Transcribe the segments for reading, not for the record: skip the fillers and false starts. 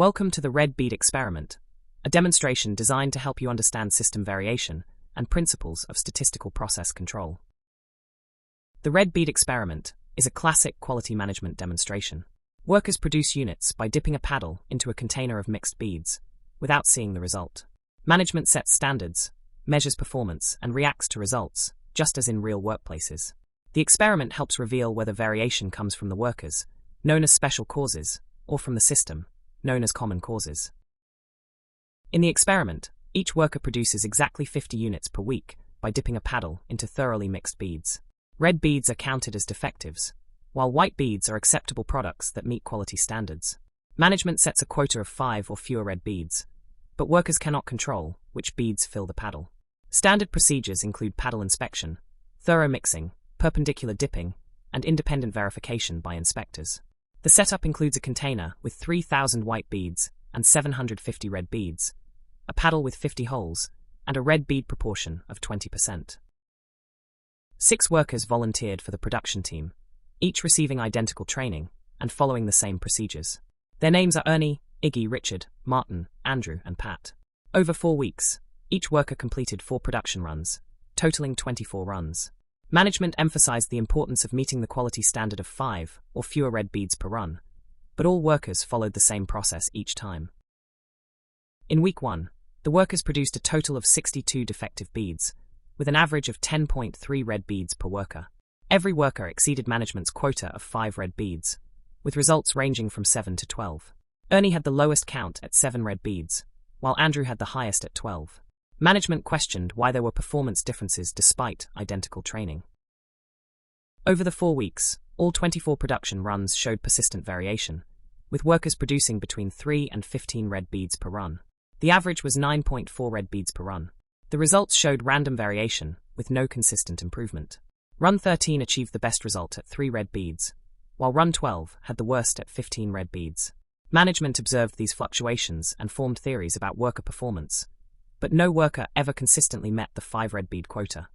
Welcome to the Red Bead experiment, a demonstration designed to help you understand system variation and principles of statistical process control. The Red Bead experiment is a classic quality management demonstration. Workers produce units by dipping a paddle into a container of mixed beads, without seeing the result. Management sets standards, measures performance, and reacts to results, just as in real workplaces. The experiment helps reveal whether variation comes from the workers, known as special causes, or from the system, known as common causes. In the experiment, each worker produces exactly 50 units per week by dipping a paddle into thoroughly mixed beads. Red beads are counted as defectives, while white beads are acceptable products that meet quality standards. Management sets a quota of 5 or fewer red beads, but workers cannot control which beads fill the paddle. Standard procedures include paddle inspection, thorough mixing, perpendicular dipping, and independent verification by inspectors. The setup includes a container with 3,000 white beads and 750 red beads, a paddle with 50 holes, and a red bead proportion of 20%. 6 workers volunteered for the production team, each receiving identical training and following the same procedures. Their names are Ernie, Iggy, Richard, Martin, Andrew, and Pat. Over 4 weeks, each worker completed 4 production runs, totaling 24 runs. Management emphasized the importance of meeting the quality standard of 5 or fewer red beads per run, but all workers followed the same process each time. In week 1, the workers produced a total of 62 defective beads, with an average of 10.3 red beads per worker. Every worker exceeded management's quota of 5 red beads, with results ranging from 7 to 12. Ernie had the lowest count at 7 red beads, while Andrew had the highest at 12. Management questioned why there were performance differences despite identical training. Over the 4 weeks, all 24 production runs showed persistent variation, with workers producing between 3 and 15 red beads per run. The average was 9.4 red beads per run. The results showed random variation, with no consistent improvement. Run 13 achieved the best result at 3 red beads, while Run 12 had the worst at 15 red beads. Management observed these fluctuations and formed theories about worker performance, but no worker ever consistently met the 5 red bead quota.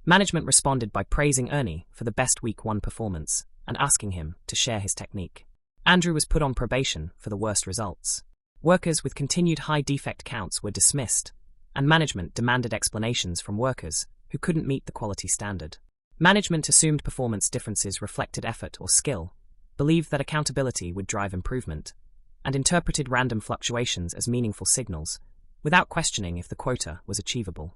Management responded by praising Ernie for the best week 1 performance and asking him to share his technique. Andrew was put on probation for the worst results. Workers with continued high defect counts were dismissed, and management demanded explanations from workers who couldn't meet the quality standard. Management assumed performance differences reflected effort or skill, believed that accountability would drive improvement, and interpreted random fluctuations as meaningful signals, without questioning if the quota was achievable.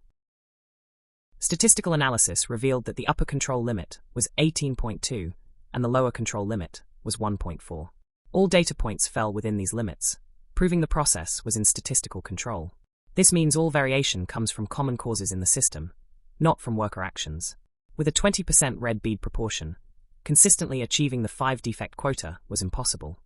Statistical analysis revealed that the upper control limit was 18.2 and the lower control limit was 1.4. All data points fell within these limits, proving the process was in statistical control. This means all variation comes from common causes in the system, not from worker actions. With a 20% red bead proportion, consistently achieving the 5 defect quota was impossible.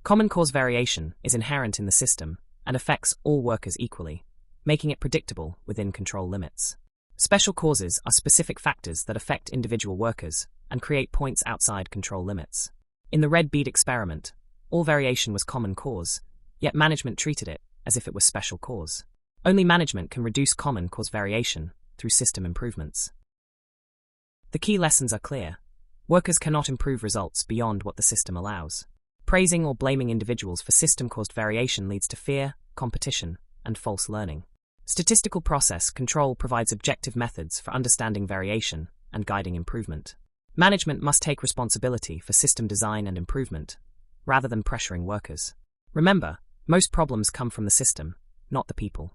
Common cause variation is inherent in the system and affects all workers equally, making it predictable within control limits. Special causes are specific factors that affect individual workers and create points outside control limits. In the red bead experiment, all variation was common cause, yet management treated it as if it was special cause. Only management can reduce common cause variation through system improvements. The key lessons are clear. Workers cannot improve results beyond what the system allows. Praising or blaming individuals for system-caused variation leads to fear, competition, and false learning. Statistical process control provides objective methods for understanding variation and guiding improvement. Management must take responsibility for system design and improvement, rather than pressuring workers. Remember, most problems come from the system, not the people.